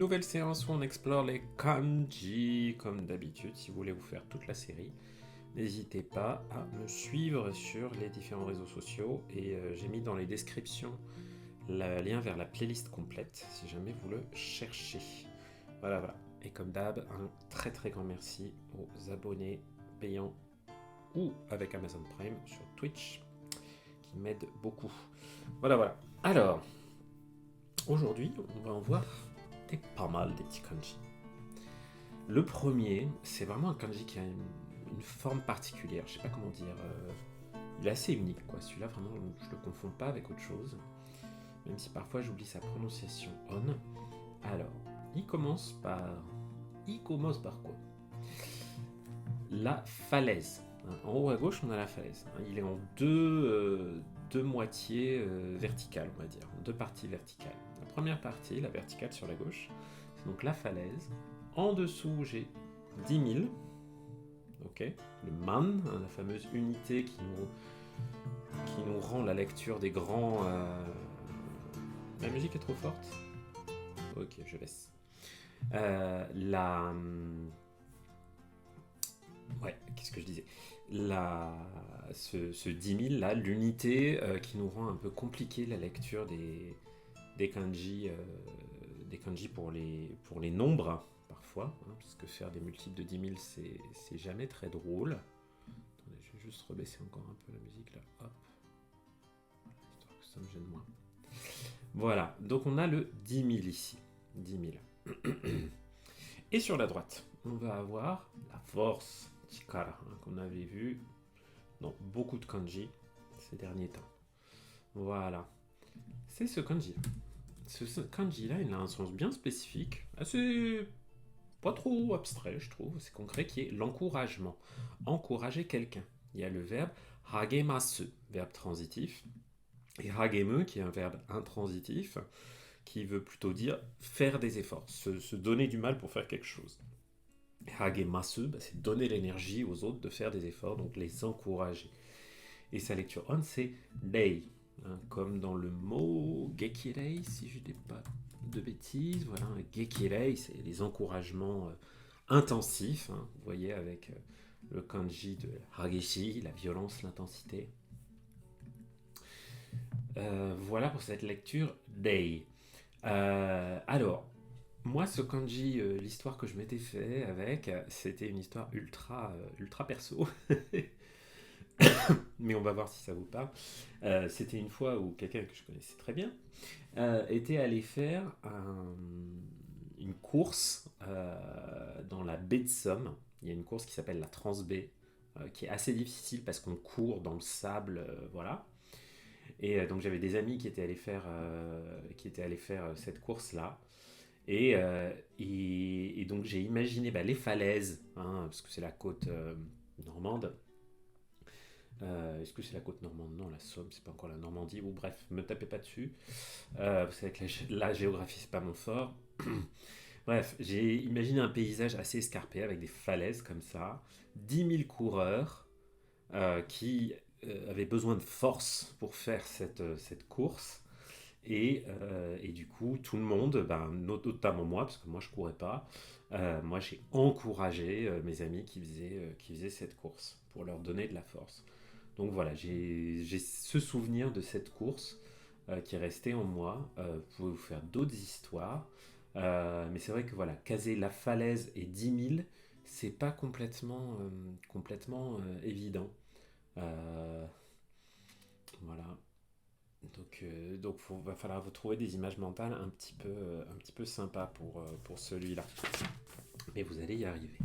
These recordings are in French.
Nouvelle séance où on explore les kanji, comme d'habitude. Si vous voulez vous faire toute la série, n'hésitez pas à me suivre sur les différents réseaux sociaux et j'ai mis dans les descriptions le lien vers la playlist complète si jamais vous le cherchez. Voilà, voilà. Et comme d'hab, un très très grand merci aux abonnés payants ou avec Amazon Prime sur Twitch qui m'aident beaucoup. Voilà, voilà. Alors, aujourd'hui, on va en voir pas mal des petits kanji. Le premier, c'est vraiment un kanji qui a une forme particulière, je sais pas comment dire. Il est assez unique, quoi. Celui-là, vraiment, je le confonds pas avec autre chose. Même si parfois j'oublie sa prononciation on. Alors, il commence par. Il commence par quoi? La falaise. En haut à gauche, on a la falaise. Il est en deux moitiés verticales, on va dire. Deux parties verticales. La première partie, la verticale sur la gauche, c'est donc la falaise. En dessous, j'ai 10 000. Ok, le man, la fameuse unité qui nous rend la lecture des grands. La musique est trop forte. Ok, je laisse. La. Ouais, qu'est-ce que je disais? Ce 10 000 là, l'unité qui nous rend un peu compliqué la lecture des kanji pour les nombres, parfois, hein, parce que faire des multiples de 10 000, c'est jamais très drôle. Attendez, je vais juste rebaisser encore un peu la musique là, hop, histoire que ça me gêne moins. Voilà, donc on a le 10 000 ici, 10 000. Et sur la droite, on va avoir la force, Chikara, hein, qu'on avait vu dans beaucoup de kanji ces derniers temps. Voilà, c'est ce kanji. Ce kanji-là, il a un sens bien spécifique, assez pas trop abstrait, je trouve, c'est concret, qui est l'encouragement. Encourager quelqu'un. Il y a le verbe hagemasu, verbe transitif, et hagemu, qui est un verbe intransitif, qui veut plutôt dire faire des efforts, se donner du mal pour faire quelque chose. Hagemasu, c'est donner l'énergie aux autres de faire des efforts, donc les encourager. Et sa lecture on, c'est rei, hein, comme dans le mot gekirei, si je ne dis pas de bêtises. Voilà, gekirei, c'est les encouragements intensifs, hein, vous voyez, avec le kanji de hageshi, la violence, l'intensité. Voilà pour cette lecture rei. Alors, moi, ce kanji, l'histoire que je m'étais fait avec, c'était une histoire ultra perso. Mais on va voir si ça vous parle. C'était une fois où quelqu'un que je connaissais très bien était allé faire une course dans la baie de Somme. Il y a une course qui s'appelle la Transbaie, qui est assez difficile parce qu'on court dans le sable, voilà. Et donc j'avais des amis qui étaient allés faire cette course-là. Et donc j'ai imaginé les falaises, hein, parce que c'est la côte normande. Est-ce que c'est la côte normande? Non, la Somme, c'est pas encore la Normandie. Ou bref, me tapez pas dessus. Vous savez que la géographie, c'est pas mon fort. Bref, j'ai imaginé un paysage assez escarpé avec des falaises comme ça. 10 000 coureurs qui avaient besoin de force pour faire cette course. Et du coup, tout le monde, notamment moi, parce que moi je courais pas, moi j'ai encouragé mes amis qui faisaient cette course pour leur donner de la force. Donc voilà, j'ai ce souvenir de cette course qui est resté en moi. Vous pouvez vous faire d'autres histoires, mais c'est vrai que voilà, caser la falaise et 10 000, c'est pas complètement évident. Euh, voilà. Donc va falloir vous trouver des images mentales un petit peu sympas pour celui-là. Mais vous allez y arriver.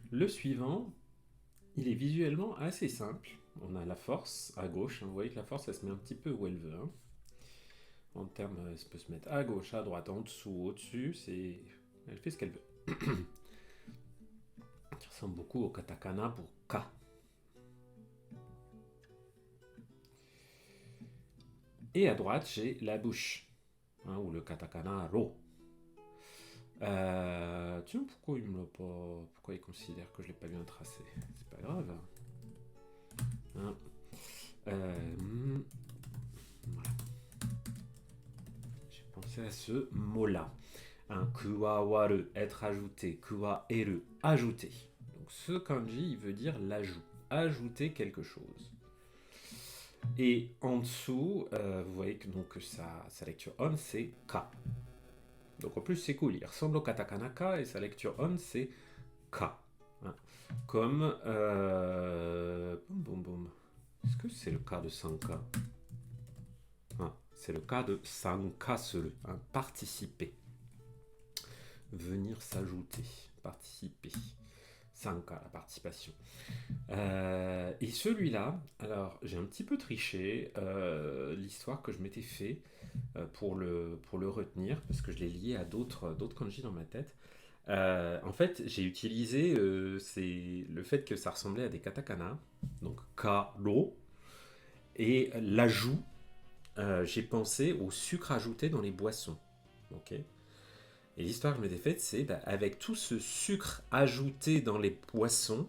Le suivant, il est visuellement assez simple. On a la force à gauche. Vous voyez que la force, elle se met un petit peu où elle veut, hein. En termes, elle peut se mettre à gauche, à droite, en dessous, au-dessus. Elle fait ce qu'elle veut. Qui ressemble beaucoup au katakana pour K. Et à droite, j'ai la bouche, hein, ou le katakana ro. Tiens, pourquoi il me l'a pas. Pourquoi il considère que je l'ai pas bien tracé? C'est pas grave. Hein. Voilà. J'ai pensé à ce mot-là. Kuwawaru, être ajouté. Kuwaeru, ajouter. Donc ce kanji, il veut dire l'ajout. Ajouter quelque chose. Et en dessous, vous voyez que donc sa lecture on, c'est ka. Donc en plus, c'est cool. Il ressemble au katakana ka et sa lecture on, c'est ka. Hein. Comme. Boum, boum, boum. Est-ce que c'est le cas de sanka? C'est le cas de sankasuru, hein, participer. Venir s'ajouter, participer. Sanka, la participation. Et celui-là, alors j'ai un petit peu triché l'histoire que je m'étais fait pour le retenir, parce que je l'ai lié à d'autres kanji dans ma tête. En fait, j'ai utilisé le fait que ça ressemblait à des katakana, donc karo, et l'ajout, j'ai pensé au sucre ajouté dans les boissons. Ok. Et l'histoire que je m'étais faite, c'est avec tout ce sucre ajouté dans les boissons,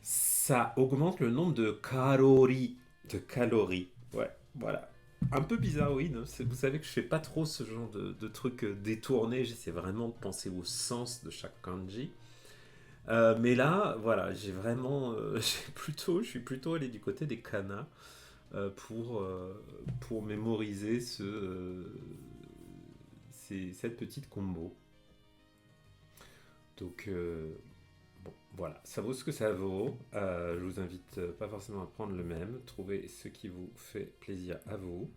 ça augmente le nombre de calories. De calories. Ouais, voilà. Un peu bizarroïde. Hein. Vous savez que je fais pas trop ce genre de trucs détournés. J'essaie vraiment de penser au sens de chaque kanji. Mais là, voilà, j'ai vraiment, je suis plutôt allé du côté des kanas pour mémoriser cette petite combo. Donc, bon, voilà, ça vaut ce que ça vaut. Je vous invite pas forcément à prendre le même. Trouvez ce qui vous fait plaisir à vous.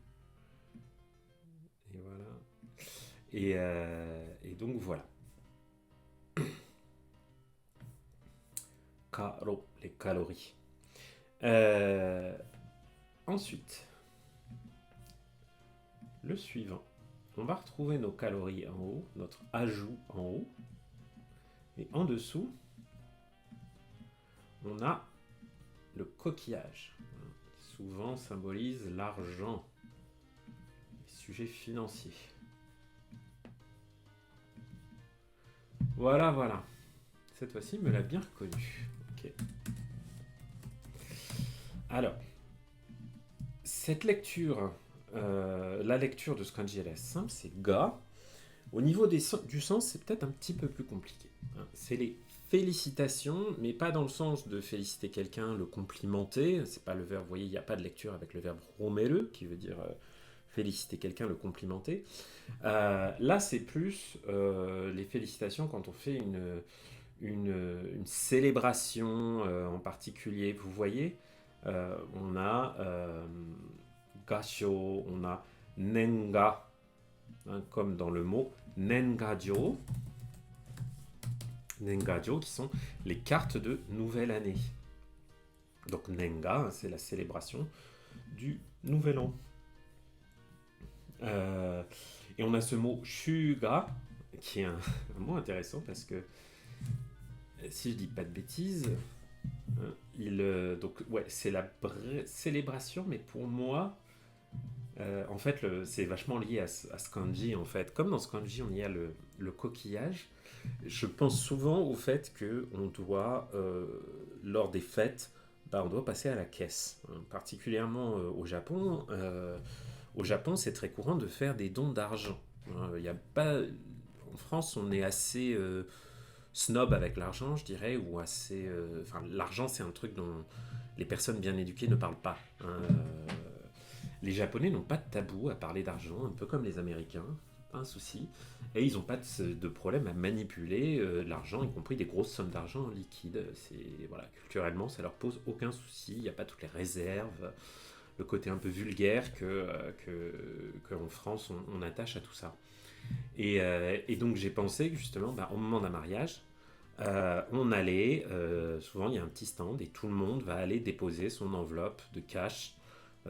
Et voilà. Et donc voilà. Les calories. Ensuite, le suivant. On va retrouver nos calories en haut, notre ajout en haut. Et en dessous, on a le coquillage, qui souvent symbolise l'argent, les sujets financiers. Voilà, voilà. Cette fois-ci, il me l'a bien reconnu. Ok. Alors, cette lecture, la lecture de ce kanji, elle est simple, c'est ga. Au niveau du sens, c'est peut-être un petit peu plus compliqué. Hein. C'est les félicitations, mais pas dans le sens de féliciter quelqu'un, le complimenter. C'est pas le verbe, vous voyez, il n'y a pas de lecture avec le verbe romeru, qui veut dire féliciter quelqu'un, le complimenter. Là, c'est plus les félicitations quand on fait une célébration en particulier. Vous voyez, on a gasho, on a nenga, hein, comme dans le mot nengajo. Nengajo, qui sont les cartes de nouvelle année. Donc Nenga, c'est la célébration du nouvel an. Et on a ce mot Shuga, qui est un mot intéressant parce que, si je dis pas de bêtises, donc ouais, c'est la célébration, mais pour moi, en fait, c'est vachement lié à ce kanji, en fait. Comme dans ce kanji, on y a le coquillage, je pense souvent au fait qu'on doit, lors des fêtes, on doit passer à la caisse. Hein. Particulièrement au Japon. Au Japon, c'est très courant de faire des dons d'argent. Hein. Y a pas... En France, on est assez snob avec l'argent, je dirais, ou assez... l'argent, c'est un truc dont les personnes bien éduquées ne parlent pas. Hein. Les Japonais n'ont pas de tabou à parler d'argent, un peu comme les Américains, pas un souci. Et ils n'ont pas de problème à manipuler l'argent, y compris des grosses sommes d'argent en liquide. Voilà, culturellement, ça leur pose aucun souci. Il n'y a pas toutes les réserves, le côté un peu vulgaire qu'en France on attache à tout ça. Et donc j'ai pensé que justement, au moment d'un mariage, on allait, souvent il y a un petit stand et tout le monde va aller déposer son enveloppe de cash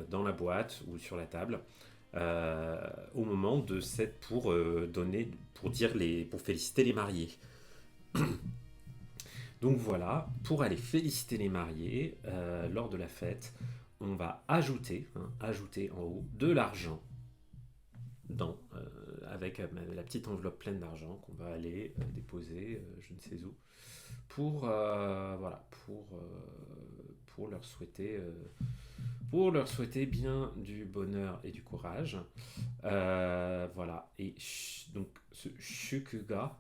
dans la boîte ou sur la table au moment de cette pour pour féliciter les mariés. Donc voilà, pour aller féliciter les mariés lors de la fête, on va ajouter en haut de l'argent avec la petite enveloppe pleine d'argent qu'on va aller déposer je ne sais où pour, voilà, pour leur souhaiter bien du bonheur et du courage. Voilà. Et donc, ce Shukuga,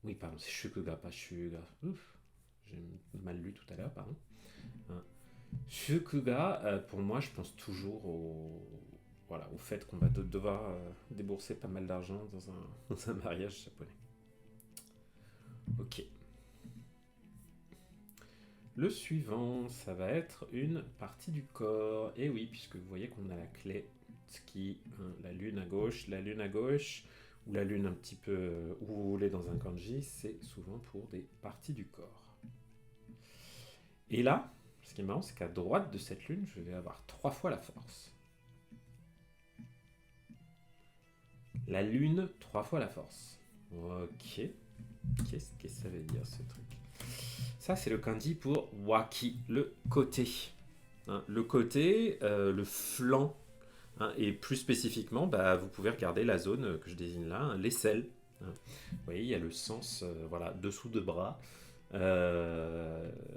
oui, pardon, c'est Shukuga, pas Shuga. Ouf, j'ai mal lu tout à l'heure, pardon. Hein. Shukuga, pour moi, je pense toujours voilà, au fait qu'on va devoir débourser pas mal d'argent dans un mariage japonais. Ok. Le suivant, ça va être une partie du corps. Et oui, puisque vous voyez qu'on a la clé Tsuki, hein, la lune à gauche, ou la lune un petit peu où vous voulez dans un kanji, c'est souvent pour des parties du corps. Et là, ce qui est marrant, c'est qu'à droite de cette lune, je vais avoir 3 fois la force. La lune, 3 fois la force. Ok. Qu'est-ce que ça veut dire ce truc? Ça, c'est le kanji pour waki, le côté. Hein, le côté, le flanc. Hein, et plus spécifiquement, vous pouvez regarder la zone que je désigne là, hein, l'aisselle. Hein. Vous voyez, il y a le sens, voilà, dessous de bras,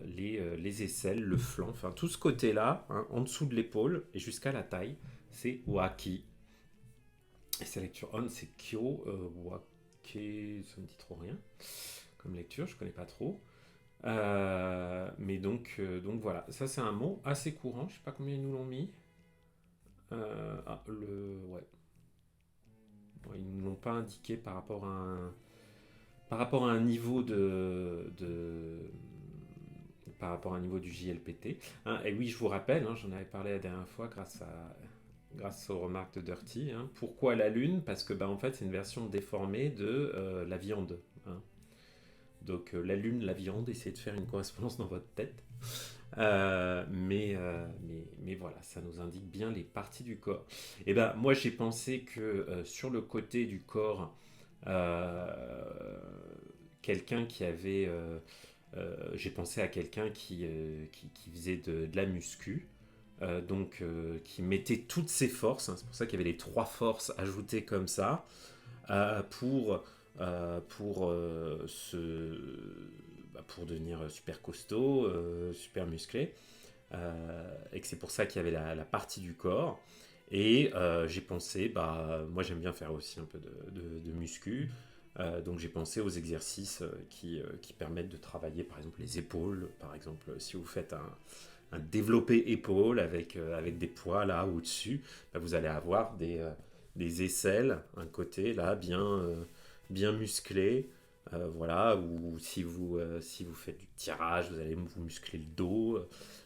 les aisselles, le flanc, enfin tout ce côté-là, hein, en dessous de l'épaule et jusqu'à la taille, c'est waki. Et sa lecture on, c'est kyo, wake, ça me dit trop rien comme lecture, je connais pas trop. Mais donc voilà, ça c'est un mot assez courant, je sais pas combien ils nous l'ont mis. Ouais. Bon, ils ne l'ont pas indiqué par rapport à un niveau par rapport à un niveau du JLPT. Hein, et oui, je vous rappelle, hein, j'en avais parlé la dernière fois grâce aux remarques de Dirty. Hein. Pourquoi la Lune? Parce que en fait, c'est une version déformée de la viande. Hein. Donc la Lune, la viande, essayez de faire une correspondance dans votre tête. Mais voilà, ça nous indique bien les parties du corps. Et moi j'ai pensé que sur le côté du corps, quelqu'un qui avait, j'ai pensé à quelqu'un qui faisait de la muscu, donc qui mettait toutes ses forces. Hein, c'est pour ça qu'il y avait les 3 forces ajoutées comme ça pour devenir super costaud, super musclé, et que c'est pour ça qu'il y avait la partie du corps. Et j'ai pensé, moi j'aime bien faire aussi un peu de muscu, donc j'ai pensé aux exercices qui permettent de travailler par exemple les épaules, par exemple si vous faites un développé épaule avec des poids là au-dessus, vous allez avoir des aisselles, un côté là bien musclé. Voilà, ou si vous faites du tirage, vous allez vous muscler le dos.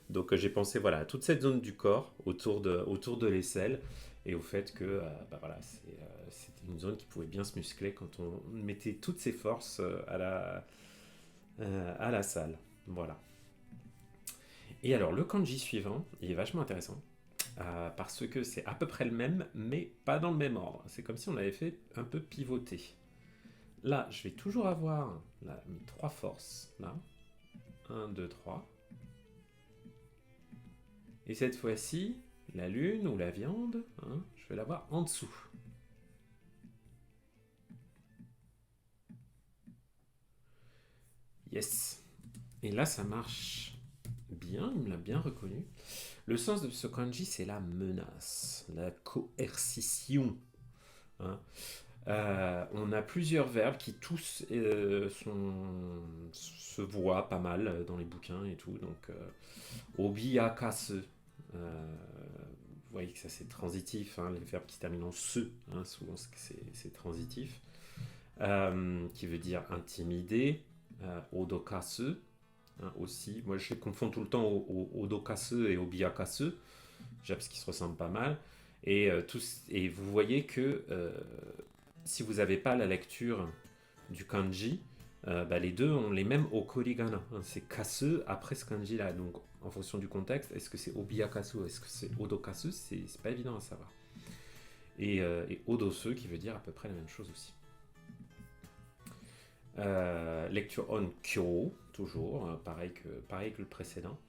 Donc j'ai pensé voilà, à toute cette zone du corps autour de l'aisselle et au fait que voilà, c'était une zone qui pouvait bien se muscler quand on mettait toutes ses forces à la salle. Voilà. Et alors le kanji suivant, il est vachement intéressant. Parce que c'est à peu près le même, mais pas dans le même ordre. C'est comme si on avait fait un peu pivoter. Là, je vais toujours avoir là, mes 3 forces. Là. 1, 2, 3. Et cette fois-ci, la lune ou la viande, hein, je vais l'avoir en dessous. Yes. Et là, ça marche bien, il me l'a bien reconnu. Le sens de ce kanji, c'est la menace, la coercition. Hein. On a plusieurs verbes qui tous se voient pas mal dans les bouquins et tout. Donc, obiakasu. Vous voyez que ça c'est transitif, hein, les verbes qui terminent en se, hein, souvent c'est transitif. Qui veut dire intimider. Odokasu. Hein, aussi, moi je les confonds tout le temps odokasu et obiakasu, déjà parce qu'ils se ressemblent pas mal. Et vous voyez que si vous n'avez pas la lecture du kanji, les deux ont les mêmes okurigana. Hein, c'est kasu après ce kanji là. Donc en fonction du contexte, est-ce que c'est obiakasu, est-ce que c'est odokasu, c'est pas évident à savoir. Et odosu qui veut dire à peu près la même chose aussi. Lecture on kyo, toujours, hein, pareil que le précédent.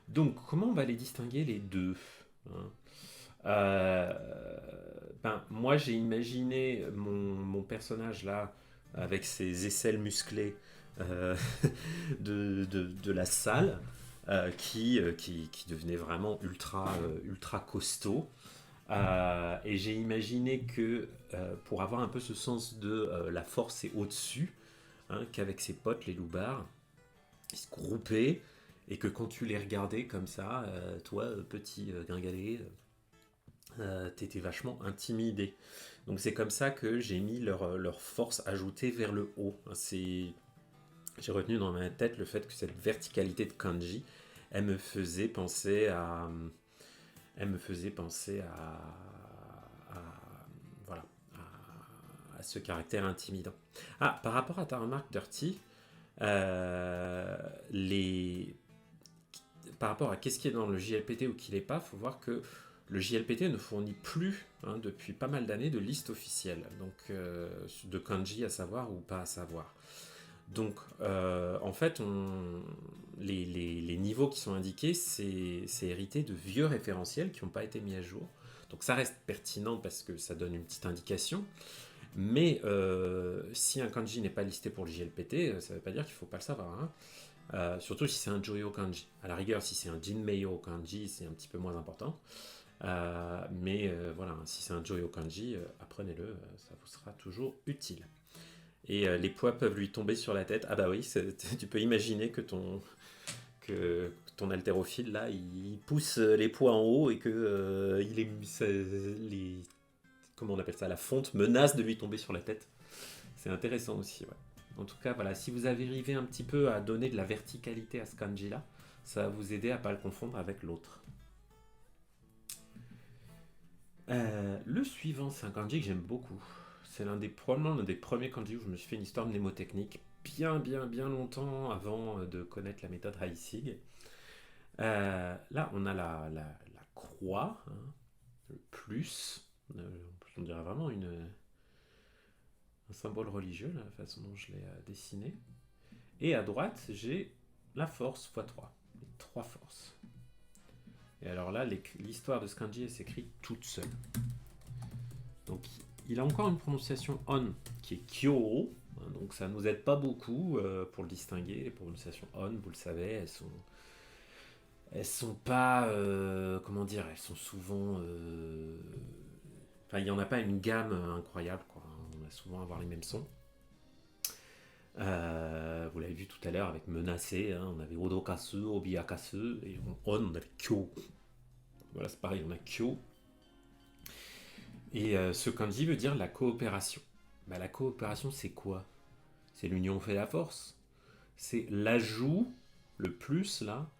Donc comment on va les distinguer les deux, hein? Euh, moi, j'ai imaginé mon personnage là, avec ses aisselles musclées euh, de la salle, qui devenait vraiment ultra costaud. Et j'ai imaginé que pour avoir un peu ce sens de la force est au-dessus, hein, qu'avec ses potes, les loupards, ils se groupaient et que quand tu les regardais comme ça, toi, petit gringalet, t'étais vachement intimidé. Donc c'est comme ça que j'ai mis leur force ajoutée vers le haut. J'ai retenu dans ma tête le fait que cette verticalité de kanji, elle me faisait penser à, elle me faisait penser voilà, à ce caractère intimidant. Ah, par rapport à ta remarque, Dirty, euh, les, par rapport à qu'est-ce qui est dans le JLPT ou qui l'est pas, il faut voir que le JLPT ne fournit plus, hein, depuis pas mal d'années, de liste officielle, donc de kanji à savoir ou pas à savoir. Donc, en fait, les niveaux qui sont indiqués, c'est hérité de vieux référentiels qui n'ont pas été mis à jour. Donc, ça reste pertinent parce que ça donne une petite indication. Mais si un kanji n'est pas listé pour le JLPT, ça ne veut pas dire qu'il ne faut pas le savoir, hein. Surtout si c'est un Joyo kanji. À la rigueur, si c'est un Jinmeiyo kanji, c'est un petit peu moins important. Mais voilà, si c'est un Joyo kanji, apprenez-le, ça vous sera toujours utile. Et les poids peuvent lui tomber sur la tête. Ah bah oui, tu peux imaginer que ton haltérophile, là, il pousse les poids en haut et que comment on appelle ça, la fonte menace de lui tomber sur la tête. C'est intéressant aussi, ouais. En tout cas, voilà, si vous arrivez un petit peu à donner de la verticalité à ce kanji-là, ça va vous aider à ne pas le confondre avec l'autre. Le suivant, c'est un kanji que j'aime beaucoup. C'est probablement l'un des premiers kanji où je me suis fait une histoire mnémotechnique bien longtemps avant de connaître la méthode Haisig. Là, on a la croix, hein, le plus. On dirait vraiment un symbole religieux, la façon dont je l'ai dessiné. Et à droite, j'ai la force x3, les trois forces. Et alors là, l'histoire de ce kanji s'écrit toute seule. Donc il a encore une prononciation on qui est kyo, hein, donc ça nous aide pas beaucoup pour le distinguer. Les prononciations on, vous le savez, elles sont pas, comment dire, elles sont souvent, enfin il n'y en a pas une gamme incroyable, quoi. On va souvent avoir les mêmes sons. Vous l'avez vu tout à l'heure avec menacé, hein, on avait odokasu, obiakasu, et on avait kyo. Voilà, c'est pareil, on a kyo. Et ce kanji veut dire la coopération. Bah, la coopération, c'est quoi? C'est l'union fait la force. C'est l'ajout, le plus là,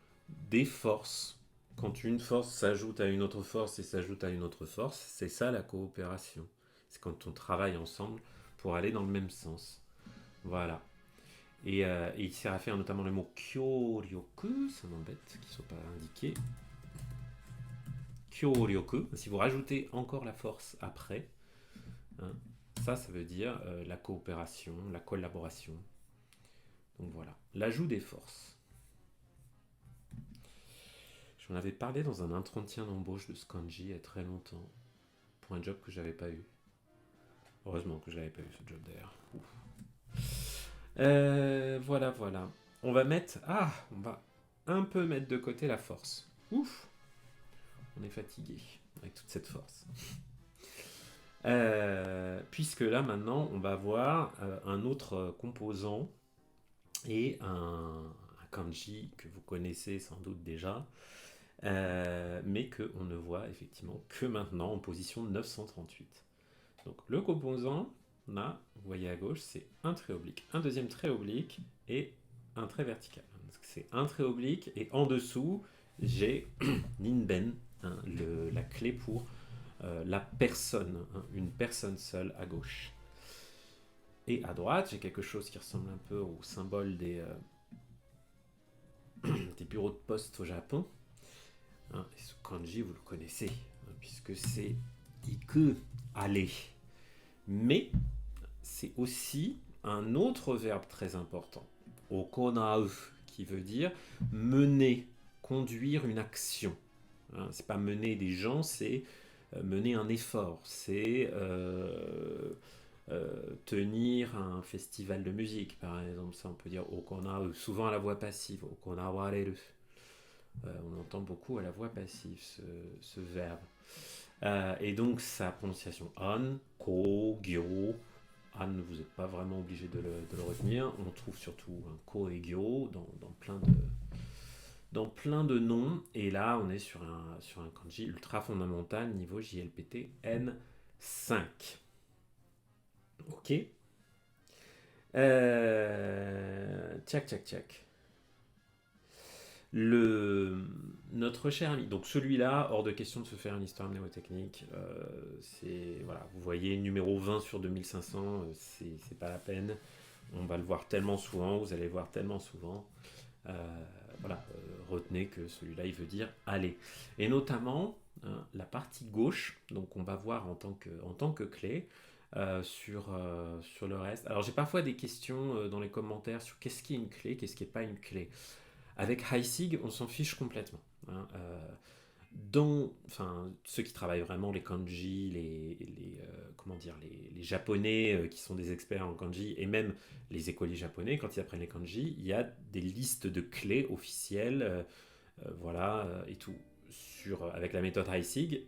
des forces. Quand une force s'ajoute à une autre force et s'ajoute à une autre force, c'est ça la coopération. C'est quand on travaille ensemble pour aller dans le même sens. Voilà. Et il sert à faire notamment le mot kyoryoku, ça m'embête qu'il ne soit pas indiqué. Kyoryoku, si vous rajoutez encore la force après, hein, ça veut dire la coopération, la collaboration. Donc voilà, l'ajout des forces. J'en avais parlé dans un entretien d'embauche de ce kanji il y a très longtemps, pour un job que j'avais pas eu. Heureusement que je l'avais pas eu ce job d'ailleurs. Voilà. On va un peu mettre de côté la force. Ouf, on est fatigué avec toute cette force. Puisque là maintenant on va voir un autre composant et un kanji que vous connaissez sans doute déjà, mais qu'on ne voit effectivement que maintenant en position 938. Donc le composant, là, vous voyez à gauche, c'est un trait oblique, un deuxième trait oblique et un trait vertical. C'est un trait oblique et en dessous, j'ai Ninben, hein, la clé pour la personne, hein, une personne seule à gauche. Et à droite, j'ai quelque chose qui ressemble un peu au symbole des bureaux de poste au Japon. Hein, et ce kanji, vous le connaissez, hein, puisque c'est iku, aller. Mais c'est aussi un autre verbe très important, okonau, qui veut dire mener, conduire une action. Hein, c'est pas mener des gens, c'est mener un effort, c'est tenir un festival de musique, par exemple. Ça, on peut dire okona, souvent à la voix passive, okona wareru. On entend beaucoup à la voix passive ce verbe. Et donc sa prononciation an, ko, gyo. An, vous n'êtes pas vraiment obligé de le retenir. On trouve surtout un ko et gyo dans plein de noms. Et là, on est sur un kanji ultra fondamental, niveau JLPT N5. Ok. Tchac, tchac, tchac. Notre cher ami, donc celui-là, hors de question de se faire une histoire mnémotechnique. C'est, voilà, vous voyez, numéro 20 sur 2500, c'est pas la peine. On va le voir tellement souvent, vous allez le voir tellement souvent. Euh, voilà, retenez que celui-là, il veut dire aller. Et notamment, hein, la partie gauche, donc on va voir en tant que clé. Sur le reste. Alors j'ai parfois des questions dans les commentaires sur qu'est-ce qui est une clé, qu'est-ce qui n'est pas une clé. Avec HiSig, on s'en fiche complètement. Hein. Enfin, ceux qui travaillent vraiment les kanji, comment dire, les japonais qui sont des experts en kanji, et même les écoliers japonais, quand ils apprennent les kanji, il y a des listes de clés officielles, voilà, et tout. Avec la méthode HiSig,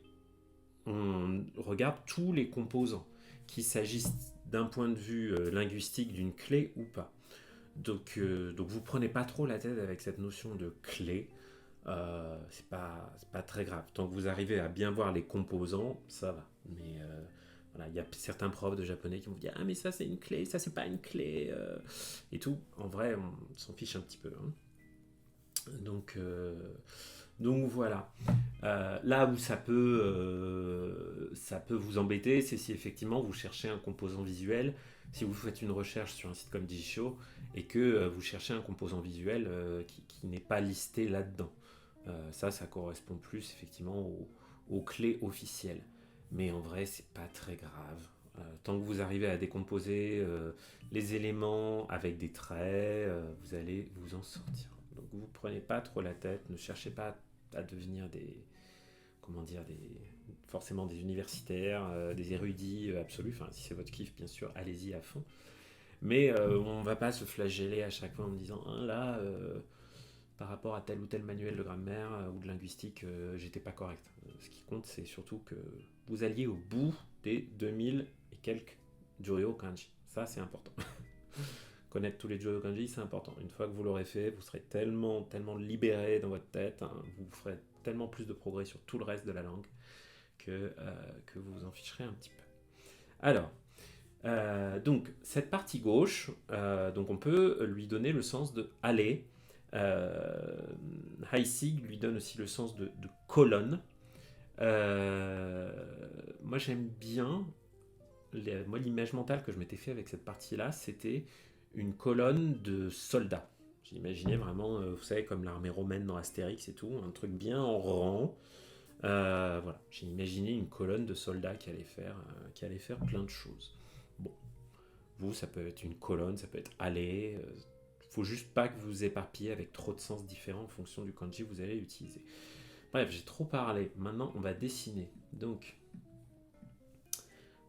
on regarde tous les composants, qu'il s'agisse d'un point de vue linguistique d'une clé ou pas. Donc vous prenez pas trop la tête avec cette notion de clé. C'est pas très grave. Tant que vous arrivez à bien voir les composants, ça va. Mais voilà, il y a certains profs de japonais qui vont vous dire ah mais ça c'est une clé, ça c'est pas une clé et tout. En vrai, on s'en fiche un petit peu. Hein. Donc voilà. Là où ça peut vous embêter, c'est si effectivement vous cherchez un composant visuel. Si vous faites une recherche sur un site comme Digishow et que vous cherchez un composant visuel qui n'est pas listé là-dedans. Ça correspond plus effectivement aux clés officielles. Mais en vrai, c'est pas très grave. Tant que vous arrivez à décomposer les éléments avec des traits, vous allez vous en sortir. Donc vous prenez pas trop la tête, ne cherchez pas à devenir forcément des universitaires, des érudits absolus. Enfin, si c'est votre kiff, bien sûr, allez-y à fond. Mais on va pas se flageller à chaque fois en me disant ah, là, par rapport à tel ou tel manuel de grammaire ou de linguistique, j'étais pas correct. Ce qui compte, c'est surtout que vous alliez au bout des 2000 et quelques Juryo Kanji. Ça, c'est important. Connaître tous les Juryo Kanji, c'est important. Une fois que vous l'aurez fait, vous serez tellement, tellement libéré dans votre tête, hein, vous ferez tellement plus de progrès sur tout le reste de la langue que vous vous en ficherez un petit peu. Alors, donc, cette partie gauche, donc on peut lui donner le sens de aller. HiSig lui donne aussi le sens de colonne. Moi, j'aime bien. Moi, l'image mentale que je m'étais fait avec cette partie-là, c'était une colonne de soldats. J'imaginais vraiment, vous savez, comme l'armée romaine dans Astérix et tout, un truc bien en rang. Voilà, j'ai imaginé une colonne de soldats qui allait faire plein de choses. Bon, vous, ça peut être une colonne, ça peut être aller. Faut juste pas que vous vous éparpillez avec trop de sens différents en fonction du kanji que vous allez utiliser. Bref, j'ai trop parlé. Maintenant, on va dessiner. Donc,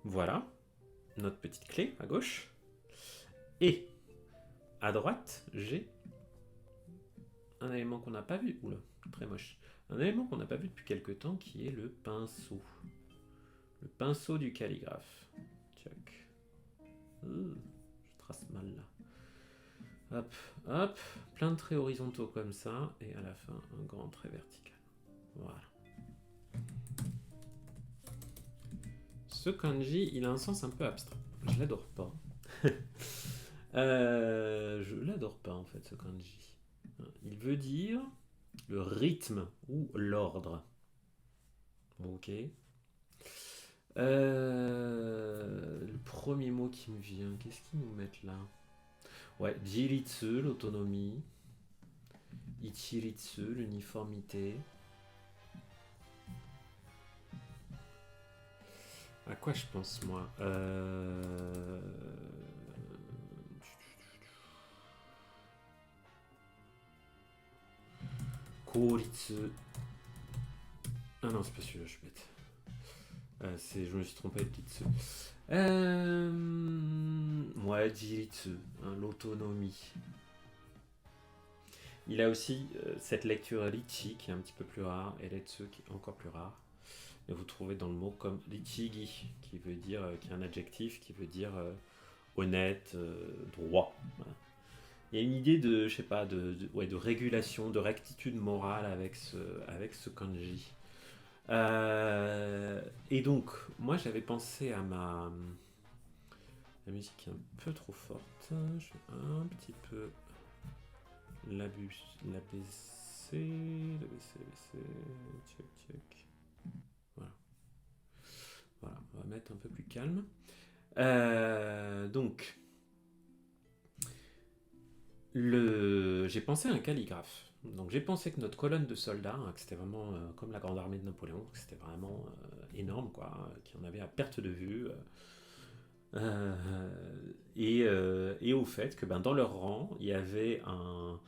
voilà notre petite clé à gauche. Et à droite, j'ai un élément qu'on n'a pas vu. Oula, très moche. Un élément qu'on n'a pas vu depuis quelques temps qui est le pinceau. Le pinceau du calligraphe. Tchac. Je trace mal là. Hop, hop. Plein de traits horizontaux comme ça. Et à la fin, un grand trait vertical. Voilà. Ce kanji, il a un sens un peu abstrait. Je l'adore pas. Je l'adore pas en fait, ce kanji. Il veut dire le rythme ou l'ordre. Ok. Le premier mot qui me vient, qu'est-ce qu'ils nous mettent là? Ouais, jiritsu, l'autonomie. Ichiritsu, l'uniformité. À quoi je pense moi Kouritsu. Ah non, c'est pas celui-là, je suis bête. Je me suis trompé avec Litsu. Ouais, Jitsu, hein, l'autonomie. Il a aussi cette lecture litchi qui est un petit peu plus rare et letsu qui est encore plus rare. Et vous trouvez dans le mot comme lichigi, qui veut dire, qui est un adjectif qui veut dire honnête, droit. Voilà. Il y a une idée de, je sais pas, ouais, de régulation, de rectitude morale avec ce kanji. Et donc, moi j'avais pensé à la musique est un peu trop forte. Je vais un petit peu l'abaisser. Check, check. Voilà. Voilà, on va mettre un peu plus calme. Donc, j'ai pensé à un calligraphe. Donc j'ai pensé que notre colonne de soldats, hein, que c'était vraiment comme la grande armée de Napoléon, que c'était vraiment énorme, quoi, qu'il y en avait à perte de vue. Et au fait que dans leur rang, il y avait un,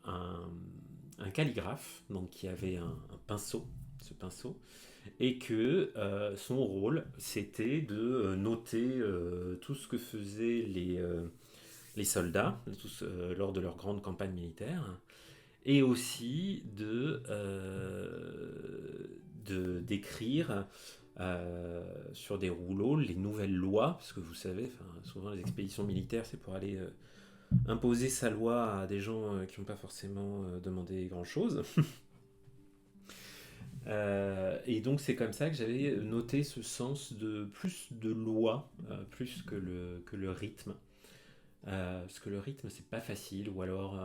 un calligraphe, donc qui avait un pinceau, ce pinceau, et que son rôle, c'était de noter tout ce que faisaient les soldats lors de leur grande campagne militaire, et aussi d'écrire sur des rouleaux les nouvelles lois, parce que vous savez, souvent les expéditions militaires, c'est pour aller imposer sa loi à des gens qui n'ont pas forcément demandé grand-chose. Et donc c'est comme ça que j'avais noté ce sens de plus de loi, plus que le rythme. Parce que le rythme, c'est pas facile, ou alors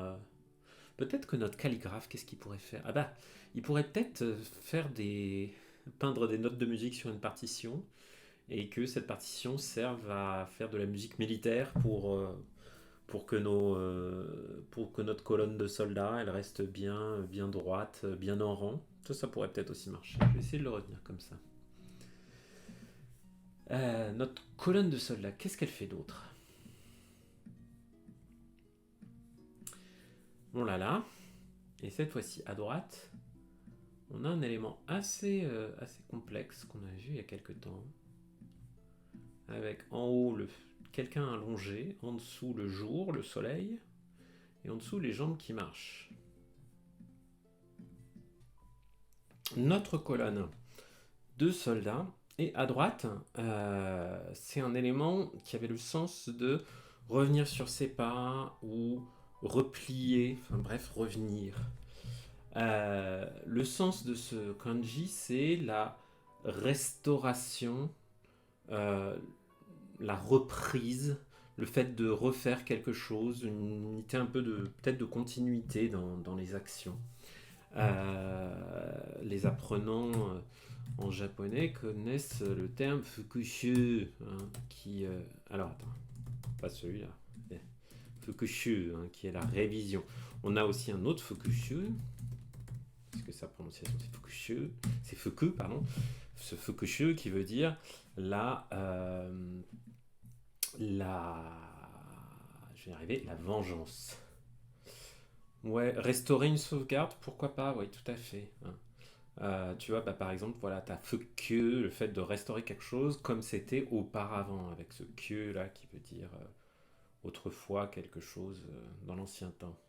peut-être que notre calligraphe, qu'est-ce qu'il pourrait faire? Ah bah, il pourrait peut-être peindre des notes de musique sur une partition, et que cette partition serve à faire de la musique militaire pour que notre colonne de soldats, elle reste bien droite, bien en rang. Ça pourrait peut-être aussi marcher. Je vais essayer de le retenir comme ça. Notre colonne de soldats, qu'est-ce qu'elle fait d'autre? On l'a là. Et cette fois-ci, à droite, on a un élément assez complexe qu'on a vu il y a quelques temps. Avec en haut quelqu'un allongé, en dessous le jour, le soleil, et en dessous les jambes qui marchent. Notre colonne de soldats, et à droite, c'est un élément qui avait le sens de revenir sur ses pas ou replier, enfin bref, revenir. Le sens de ce kanji, c'est la restauration, euh, la reprise, le fait de refaire quelque chose, une unité un peu peut-être de continuité dans les actions. Les apprenants en japonais connaissent le terme fukushu, hein, qui... alors attends, pas celui-là. Fukushu, hein, qui est la révision. On a aussi un autre fukushu, parce que sa prononciation c'est fukushu, c'est fuku, pardon. Ce fukushu qui veut dire la... je vais y arriver, la vengeance. Ouais, restaurer une sauvegarde, pourquoi pas, oui, tout à fait, hein. Tu vois, par exemple, voilà, t'as que le fait de restaurer quelque chose comme c'était auparavant, avec ce que là qui veut dire autrefois quelque chose dans l'ancien temps.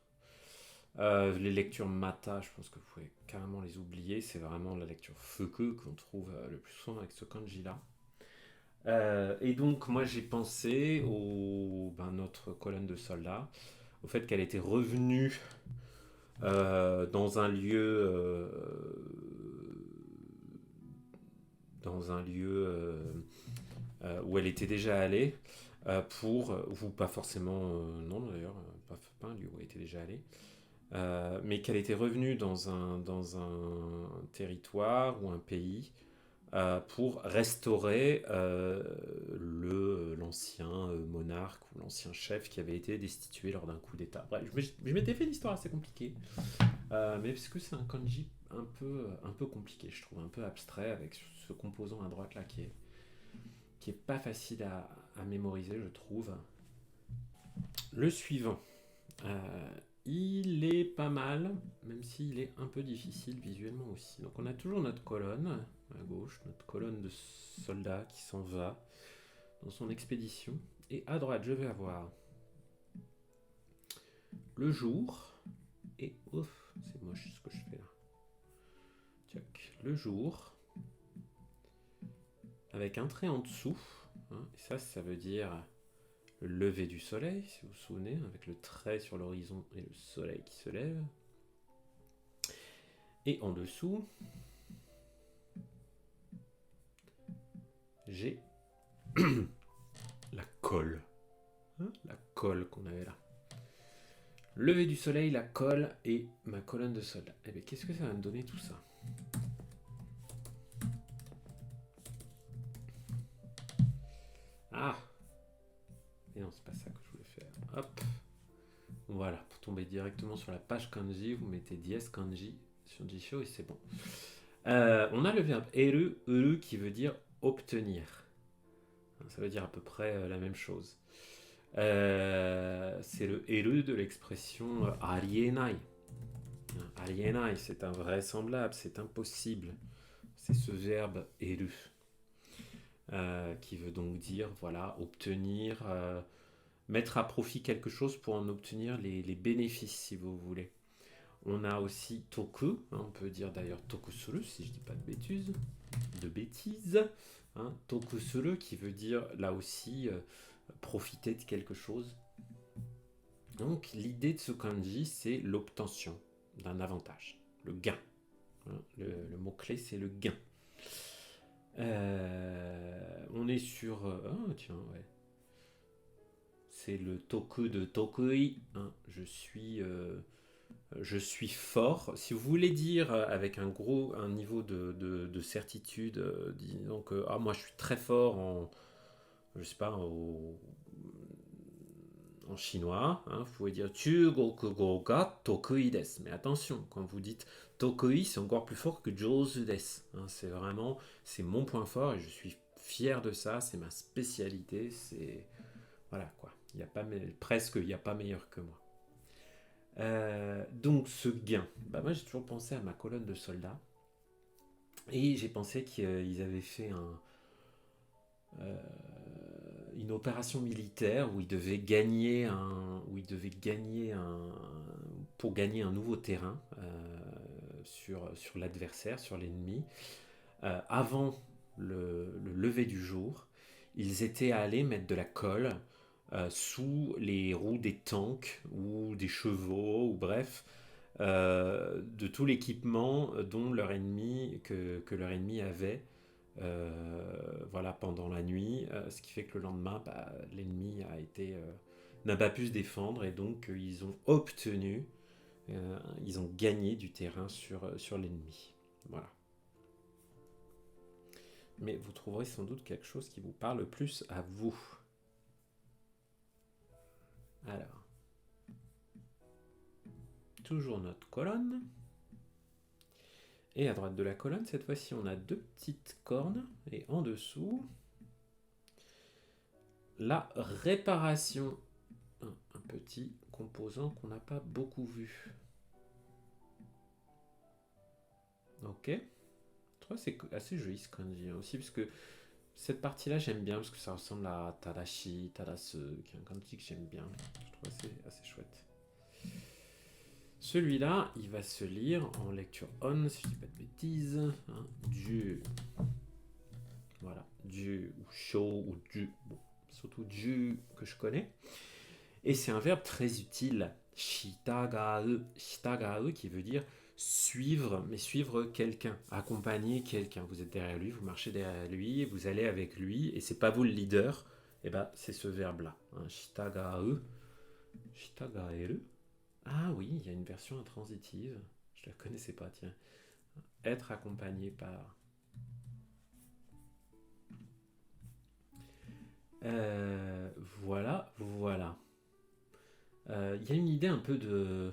Les lectures mata, je pense que vous pouvez carrément les oublier, c'est vraiment la lecture fuku qu'on trouve le plus souvent avec ce kanji là. Et donc, moi j'ai pensé notre colonne de soldats, au fait qu'elle était revenue dans un lieu où elle était déjà allée ou pas forcément, non d'ailleurs, pas un lieu où elle était déjà allée, mais qu'elle était revenue dans un territoire ou un pays pour restaurer l'ancien monarque ou l'ancien chef qui avait été destitué lors d'un coup d'État. Bref, je m'étais fait l'histoire assez compliquée, mais parce que c'est un kanji un peu compliqué, je trouve, un peu abstrait, avec ce composant à droite là qui est pas facile à mémoriser, je trouve. Le suivant, il est pas mal, même s'il est un peu difficile visuellement aussi. Donc on a toujours notre colonne, à gauche, notre colonne de soldats qui s'en va dans son expédition. Et à droite, je vais avoir le jour. Et ouf, c'est moche ce que je fais là. Tchac, le jour. Avec un trait en dessous. Hein, et ça veut dire le lever du soleil, si vous vous souvenez, avec le trait sur l'horizon et le soleil qui se lève. Et en dessous, j'ai la colle. Hein, la colle qu'on avait là. Lever du soleil, la colle et ma colonne de soldats. Eh bien, qu'est-ce que ça va me donner tout ça? Ah! Et non, c'est pas ça que je voulais faire. Hop! Voilà, pour tomber directement sur la page kanji, vous mettez dièse kanji sur Jisho et c'est bon. On a le verbe eru qui veut dire obtenir. Ça veut dire à peu près la même chose. C'est le eru de l'expression arienai. Arienai, c'est invraisemblable, c'est impossible. C'est ce verbe eru qui veut donc dire voilà obtenir, mettre à profit quelque chose pour en obtenir les bénéfices si vous voulez. On a aussi toku, hein, on peut dire d'ailleurs tokusuru si je dis pas de bêtises. Hein, tokusuru qui veut dire là aussi profiter de quelque chose. Donc l'idée de ce kanji c'est l'obtention d'un avantage, le gain. Hein, le mot-clé c'est le gain. On est sur... oh tiens, ouais. C'est le toku de tokui. Hein, je suis fort. Si vous voulez dire avec un niveau de certitude, disons que moi je suis très fort en, je sais pas, en chinois, hein, vous pouvez dire Chugokugo ga tokui desu. Mais attention, quand vous dites tokui, c'est encore plus fort que jozu desu. Hein, c'est mon point fort et je suis fier de ça. C'est ma spécialité. C'est voilà quoi. Il y a pas presque, il n'y a pas meilleur que moi. Donc ce gain, moi j'ai toujours pensé à ma colonne de soldats et j'ai pensé qu'ils avaient fait euh, une opération militaire où ils devaient pour gagner un nouveau terrain sur l'adversaire, sur l'ennemi. Avant le lever du jour, ils étaient allés mettre de la colle sous les roues des tanks ou des chevaux ou bref de tout l'équipement dont leur ennemi que leur ennemi avait voilà pendant la nuit ce qui fait que le lendemain l'ennemi n'a pas pu se défendre et donc ils ont gagné du terrain sur l'ennemi. Voilà. Mais vous trouverez sans doute quelque chose qui vous parle plus à vous. Alors, toujours notre colonne. Et à droite de la colonne, cette fois-ci, on a deux petites cornes. Et en dessous, la réparation. Un petit composant qu'on n'a pas beaucoup vu. Ok. Je trouve que c'est assez joli ce kanji aussi, parce que cette partie-là, j'aime bien, parce que ça ressemble à Tadashi, Tadasu, qui est un kanji que j'aime bien. Je trouve assez chouette. Celui-là, il va se lire en lecture on, si je dis pas de bêtises. Hein, du. Voilà, du ou show ou du. Bon, surtout du que je connais. Et c'est un verbe très utile. Shitagau. Shitagau qui veut dire suivre, mais suivre quelqu'un, accompagner quelqu'un. Vous êtes derrière lui, vous marchez derrière lui, vous allez avec lui, et c'est pas vous le leader. Et c'est ce verbe-là. Hein, shitagau. Shitagaeru. Ah oui, il y a une version intransitive. Je la connaissais pas, tiens. Être accompagné par. Voilà, voilà. Il y a une idée un peu de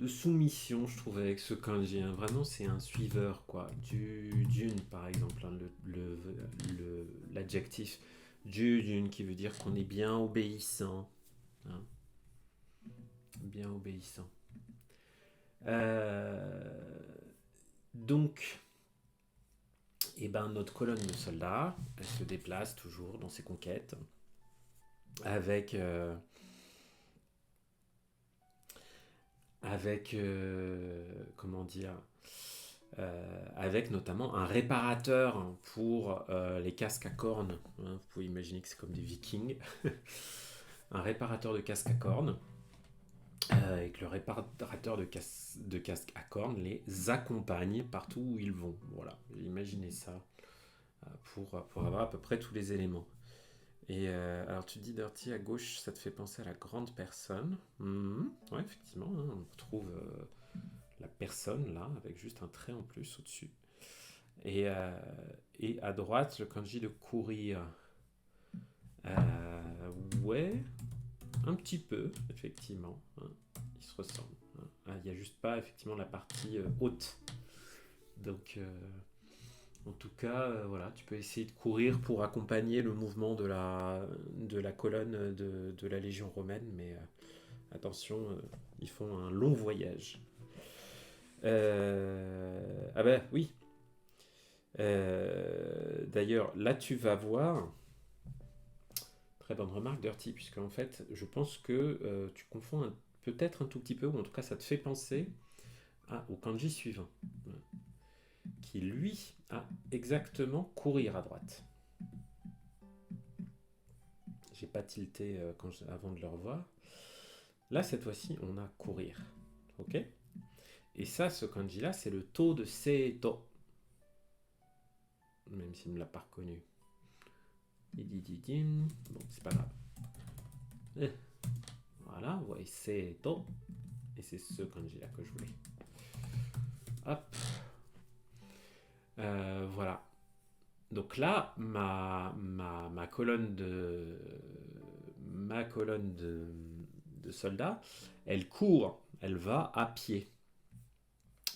soumission, je trouve, avec ce kanji. Hein. Vraiment, c'est un suiveur, quoi. D'une, par exemple, hein, l'adjectif d'une qui veut dire qu'on est bien obéissant. Hein. Bien obéissant. Donc, Et ben notre colonne de soldats, elle se déplace toujours dans ses conquêtes avec, comment dire, avec notamment un réparateur pour les casques à cornes. Hein. Vous pouvez imaginer que c'est comme des vikings. Un réparateur de casques à cornes. Et que le réparateur de casques à cornes les accompagne partout où ils vont. Voilà, imaginez ça pour avoir à peu près tous les éléments. Et alors tu dis Dirty à gauche, ça te fait penser à la grande personne. Ouais, effectivement, hein, on retrouve la personne là, avec juste un trait en plus au-dessus. Et, euh, et à droite, le kanji de courir. Ouais, un petit peu, effectivement. Hein, ils se ressemblent. Hein. Ah, il n'y a juste pas effectivement la partie haute. Donc, en tout cas, voilà, tu peux essayer de courir pour accompagner le mouvement de la colonne de la Légion romaine, mais attention, ils font un long voyage. Ah ben oui. D'ailleurs, là tu vas voir, très bonne remarque Dirty, puisque en fait, je pense que tu confonds peut-être un tout petit peu, ou en tout cas ça te fait penser au kanji suivant, qui lui a exactement courir à droite. J'ai pas tilté avant de le revoir. Là, cette fois-ci, on a courir. Ok. Et ça, ce kanji-là, c'est le taux de seito. Même s'il ne me l'a pas reconnu. Bon, c'est pas grave. Voilà, vous voyez, seito. Et c'est ce kanji-là que je voulais. Hop. Voilà. Donc là, ma colonne de soldats, elle court, elle va à pied.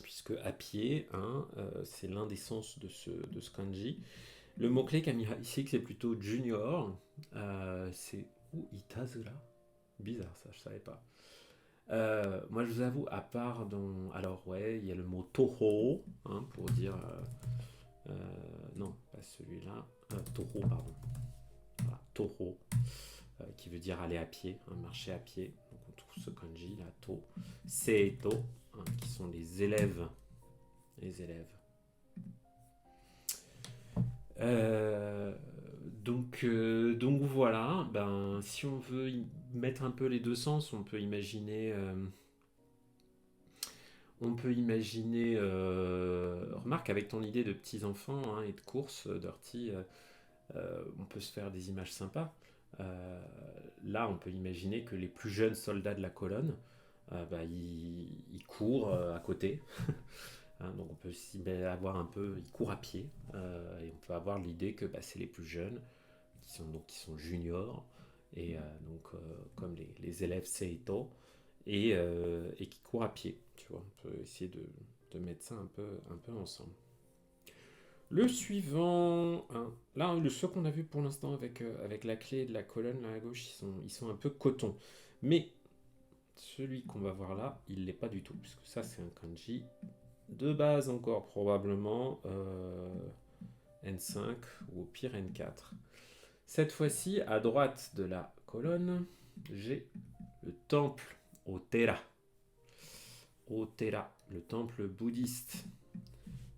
Puisque à pied, hein, c'est l'un des sens de ce kanji. Le mot-clé qu'a mis ici, c'est plutôt junior. C'est Itazura. Bizarre ça, je savais pas. Moi, je vous avoue, à part dans. Alors, ouais, il y a le mot toho, hein, pour dire. Non, pas celui-là. Toho, pardon. Voilà, toho, qui veut dire aller à pied, hein, marcher à pied. Donc, on trouve ce kanji là, to. Seito, hein, qui sont les élèves. Les élèves. Donc voilà, ben, si on veut mettre un peu les deux sens, on peut imaginer, remarque avec ton idée de petits enfants hein, et de course, Dirty, on peut se faire des images sympas. Euh, Là, on peut imaginer que les plus jeunes soldats de la colonne, bah, ils courent à côté. Hein, donc on peut avoir un peu, ils courent à pied et on peut avoir l'idée que bah, c'est les plus jeunes qui sont juniors et comme les élèves Seito et qui courent à pied. Tu vois, on peut essayer de mettre ça un peu ensemble. Le suivant, hein, là, ceux qu'on a vu pour l'instant avec la clé de la colonne là à gauche, ils sont un peu coton. Mais celui qu'on va voir là, il l'est pas du tout, puisque ça c'est un kanji de base encore probablement N5 ou au pire N4. Cette fois-ci, à droite de la colonne, j'ai le temple Otera. Otera, le temple bouddhiste.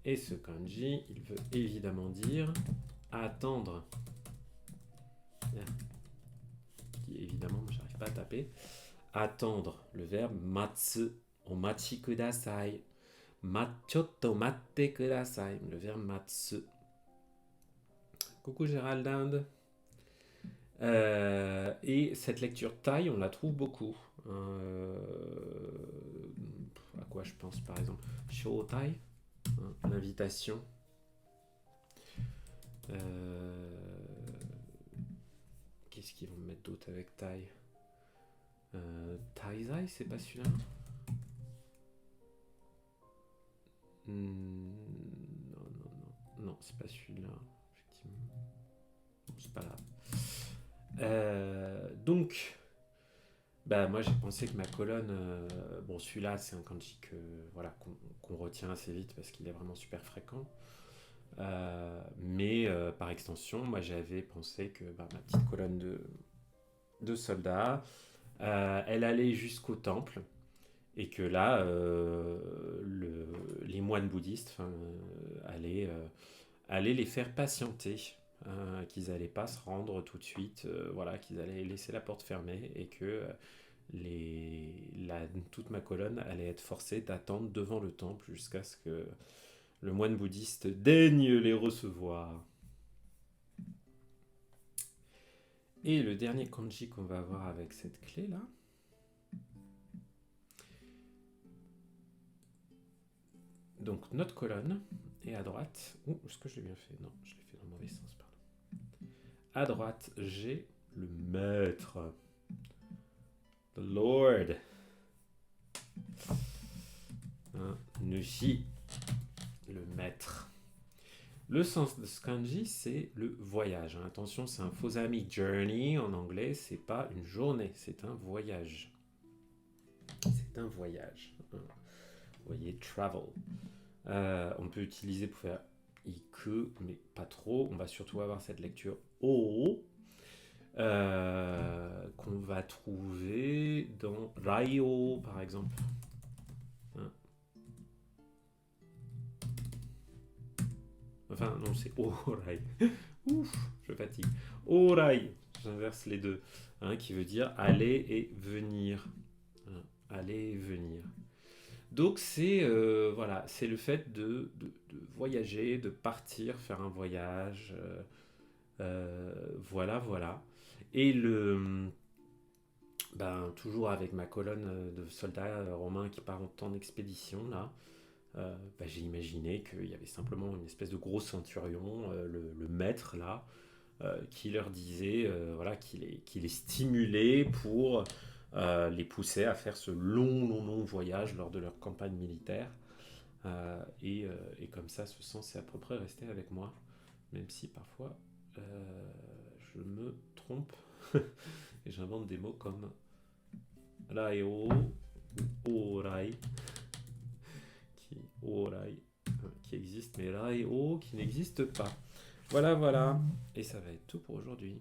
Et ce kanji, il veut évidemment dire attendre. Évidemment, j'arrive pas à taper. Attendre, le verbe matsu, omachi kudasai. Chotto matte kudasai, le verbe matsu. Coucou Géraldine. Et cette lecture taille, on la trouve beaucoup. À quoi je pense par exemple Shoutai, hein, l'invitation. Qu'est-ce qu'ils vont me mettre d'autre avec taille Taizai, c'est pas celui-là non, c'est pas celui-là, effectivement. Bon, c'est pas grave. Donc, bah, moi j'ai pensé que ma colonne, bon celui-là c'est un kanji voilà, qu'on retient assez vite parce qu'il est vraiment super fréquent. Mais par extension, moi j'avais pensé que ma petite colonne de soldats, elle allait jusqu'au temple, et que là, les moines bouddhistes allaient les faire patienter, qu'ils n'allaient pas se rendre tout de suite, voilà, qu'ils allaient laisser la porte fermée, et que toute ma colonne allait être forcée d'attendre devant le temple jusqu'à ce que le moine bouddhiste daigne les recevoir. Et le dernier kanji qu'on va avoir avec cette clé là, donc notre colonne, et à droite, est-ce que je l'ai bien fait? Non, je l'ai fait dans le mauvais sens, pardon. À droite, j'ai le maître, the Lord. Nushi, le maître. Le sens de ce kanji, c'est le voyage. Attention, c'est un faux ami. Journey, en anglais, c'est pas une journée, c'est un voyage. C'est un voyage. Vous voyez, travel. On peut utiliser pour faire iku, mais pas trop. On va surtout avoir cette lecture o, qu'on va trouver dans Raio, par exemple. Enfin, non, c'est Orai. Ouf, je fatigue. Orai, j'inverse les deux. Qui veut dire aller et venir. Aller et venir. Donc c'est voilà, c'est le fait de voyager, de partir, faire un voyage. Voilà, voilà. Et toujours avec ma colonne de soldats romains qui partent en expédition là. J'ai imaginé qu'il y avait simplement une espèce de gros centurion, le maître là, qui leur disait voilà, qu'il les stimulait pour les pousser à faire ce long voyage lors de leur campagne militaire. Et comme ça, ce sens est à peu près resté avec moi, même si parfois je me trompe et j'invente des mots comme Raio ou Orai Orai qui existe, mais Raio qui n'existe pas. Voilà, voilà. Et ça va être tout pour aujourd'hui.